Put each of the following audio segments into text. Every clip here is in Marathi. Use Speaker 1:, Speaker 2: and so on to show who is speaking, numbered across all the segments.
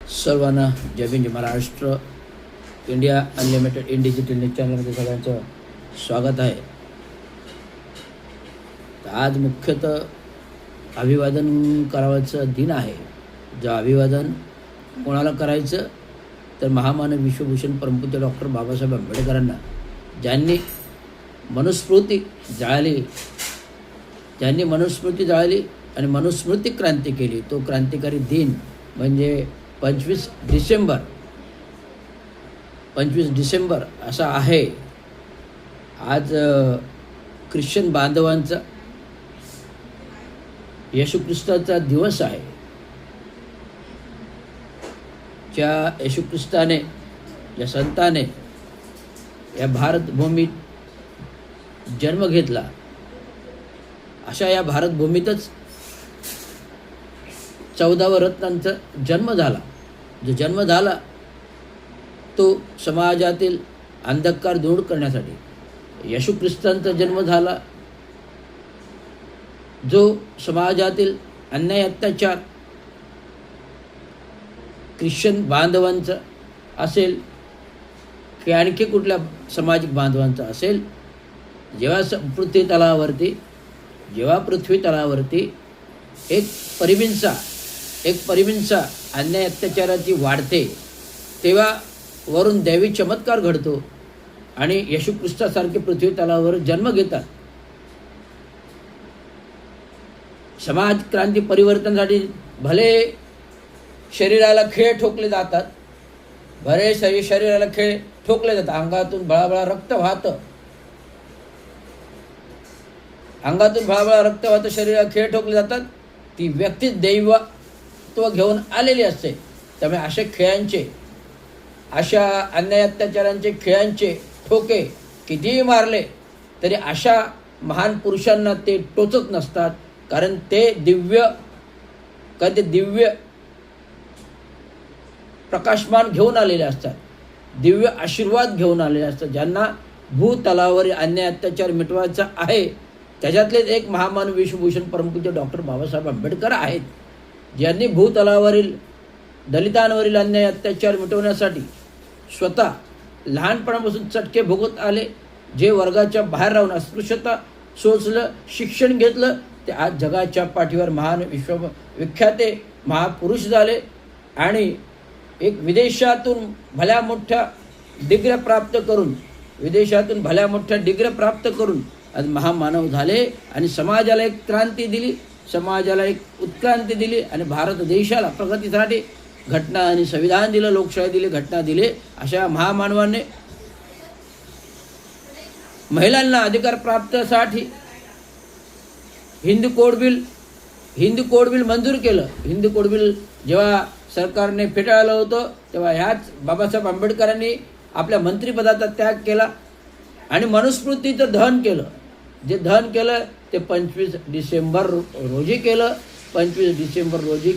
Speaker 1: सर्वांना जय भीम जय Maharashtra. India unlimited in digital news चॅनलमध्ये सगळ्यांचं स्वागत आहे. तर आज मुख्यतः अभिवादन करावाचं दिन आहे. जे अभिवादन कोणाला करायचं तर महामानव विश्वभूषण परमपूज्य डॉक्टर बाबासाहेब आंबेडकरांना, ज्यांनी मनुस्मृती जाळली आणि मनुस्मृती क्रांती केली. तो क्रांतिकारी दिन म्हणजे 25 डिसेंबर असा आहे. आज ख्रिश्चन बांधवांचा येशू ख्रिस्ताचा दिवस आहे. ज्या येशू ख्रिस्ताने, ज्या संताने या भारतभूमीत जन्म घेतला, अशा या भारतभूमीतच 14 रत्नांचा जन्म झाला. जो जन्म झाला तो समाजातील अंधकार दूर करण्यासाठी. येशू ख्रिस्तांचा जन्म झाला जो समाजातील अन्याय अत्याचार ख्रिश्चन बांधवांचा असेल की आणखी कुठल्या सामाजिक बांधवांचा असेल, जेव्हा पृथ्वी तलावरती एक परिविंसा अन्याय अत्याचाराची वाढते, तेव्हा वरून दैवी चमत्कार घडतो आणि येशू ख्रिस्तासारखे पृथ्वी तलावर जन्म घेतात. समाज क्रांती परिवर्तनासाठी भले शरीराला खेळ ठोकले जातात, अंगातून भळाभळा रक्त वाहतं, शरीराला खेळ ठोकले जातात. ती व्यक्ती दैवत्व घेऊन आलेली असते. त्यामुळे अशा अन्याय अत्याचारांचे खेळांचे ठोके कितीही मारले तरी अशा महान पुरुषांना ते टोचत नसतात. कारण ते दिव्य प्रकाशमान घेऊन आलेले असतात, दिव्य आशीर्वाद घेऊन आलेले असतात. ज्यांना भूतलावरील अन्याय अत्याचार मिटवायचा आहे, त्याच्यातलेच एक महामानव विश्वभूषण परमपूज्य डॉक्टर बाबासाहेब आंबेडकर आहेत, ज्यांनी भूतलावरील दलितांवरील अन्याय अत्याचार मिटवण्यासाठी स्वतः लहानपणापासून चटके भोगत आले. जे वर्गाच्या बाहेर राहून अस्पृश्यता सोचलं, शिक्षण घेतलं, ते आज जगाच्या पाठीवर महान विख्याते महापुरुष झाले आणि एक विदेशातून भल्या मोठ्या डिग्र्या प्राप्त करून आज महामानव झाले आणि समाजाला एक क्रांती दिली, समाजाला एक उत्क्रांती दिली आणि भारत देशाला प्रगतीसाठी घटना आणि संविधान दिलं, लोकशाही दिली, घटना दिले. अशा महामानवांनी महिलांना अधिकार प्राप्तीसाठी हिंदू कोड बिल मंजूर केलं. हिंदू कोड बिल जेव्हा सरकारने फेटाळलं होतं, तेव्हा ह्याच बाबासाहेब आंबेडकरांनी आपल्या मंत्रिपदाचा त्याग केला आणि मनुस्मृतीचं दहन केलं. जे दहन केलं ते 25 डिसेंबर रोजी केलं. 25 डिसेंबर रोजी.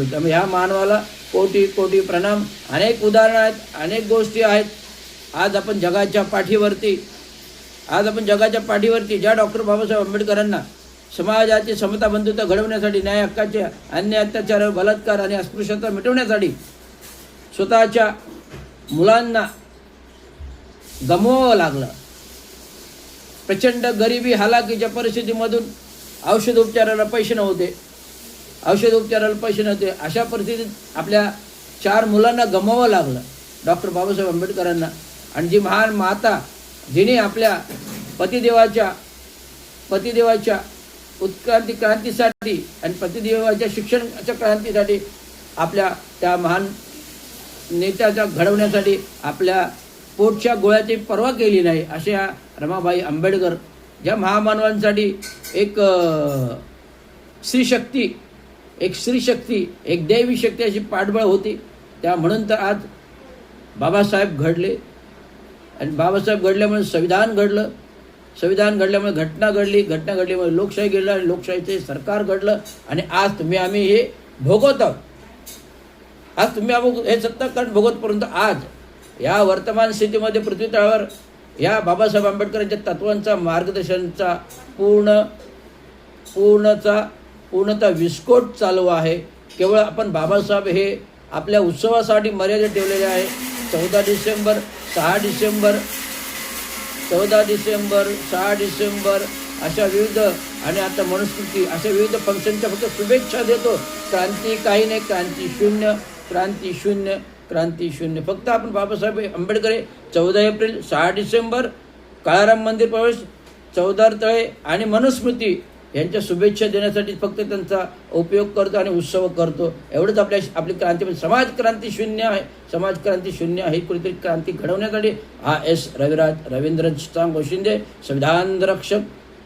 Speaker 1: त्यामुळे ह्या मानवाला कोटी कोटी प्रणाम. अनेक उदाहरणं आहेत, अनेक गोष्टी आहेत. आज आपण जगाच्या पाठीवरती ज्या डॉक्टर बाबासाहेब आंबेडकरांना समाजाची समता बंधुता घडवण्यासाठी, न्याय हक्काचे, अन्याय अत्याचार, बलात्कार आणि अस्पृश्यता मिटवण्यासाठी स्वतःच्या मुलांना गमवावं लागलं. प्रचंड गरिबी हालाकीच्या परिस्थितीमधून औषधोपचाराला पैसे नव्हते. अशा परिस्थितीत आपल्या 4 मुलांना गमवावं लागलं डॉक्टर बाबासाहेब आंबेडकरांना. आणि जी महान माता, जिने आपल्या पतिदेवाच्या क्रांतीसाठी आणि पतिदेवाच्या शिक्षणाच्या क्रांतीसाठी, आपल्या त्या महान नेत्याच्या घडवण्यासाठी आपल्या पोटच्या गोळ्याची पर्वा केली नाही, अशा रमाबाई आंबेडकर, ज्या महामानवांसाठी एक स्त्रीशक्ती, एक दैवी शक्ती अशी पाठबळ होती. त्या म्हणून तर आज बाबासाहेब घडले आणि बाबासाहेब घडल्यामुळे संविधान घडलं. संविधान घडल्यामुळे घटना घडल्यामुळे लोकशाही घडलं आणि लोकशाहीचे सरकार घडलं. आणि आज आम्ही हे भोगत आहोत. हे सत्ताकारण भोगत, परंतु आज या वर्तमान स्थितीमध्ये पृथ्वी तळावर या बाबासाहेब आंबेडकरांच्या तत्वांचा, मार्गदर्शनाचा पूर्णतः विस्फोट चालू आहे. केवळ आपण बाबासाहेब हे आपल्या उत्सवासाठी मर्यादा ठेवलेल्या आहे. 14 डिसेंबर 6 डिसेंबर 14 डिसेंबर 6 डिसेंबर अशा विविध आणि आता मनुस्मृती अशा विविध फंक्शनच्या फक्त शुभेच्छा देतो. क्रांती काही नाही, क्रांती शून्य, क्रांती शून्य, क्रांती शून्य. फक्त आपण बाबासाहेब आंबेडकर 14 एप्रिल 6 डिसेंबर काळाराम मंदिर प्रवेश, चौदार तळे आणि मनुस्मृती यांच्या शुभेच्छा देण्यासाठी फक्त त्यांचा उपयोग करतो आणि उत्सव करतो. एवढंच आपली क्रांती. पण समाज क्रांती शून्य आहे, समाज क्रांती शून्य आहे. कुठेतरी क्रांती घडवण्यासाठी रविराज रवींद्र सांगो शिंदे, संविधान रक्षक,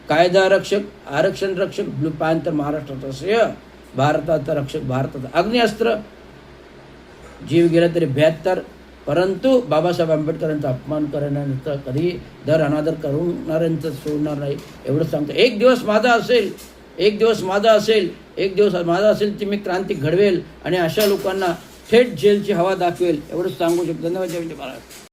Speaker 1: कायदा रक्षक, आरक्षण रक्षक, ब्लू पॅन्थर महाराष्ट्राचा श्रेय, भारताचा रक्षक, भारताचा अग्निअस्त्र, जीव गेला तरी 72. परंतु बाबासाहेब आंबेडकरांचा अपमान करण्याचं कधी दर अनादर करणाऱ्यांचं सोडणार नाही एवढं सांगतो. एक दिवस माझा असेल, एक दिवस माझा असेल, एक दिवस माझा असेल, ती मी क्रांती घडवेल आणि अशा लोकांना थेट जेलची हवा दाखवेल एवढंच सांगू शकतो. धन्यवाद. जय महाराज.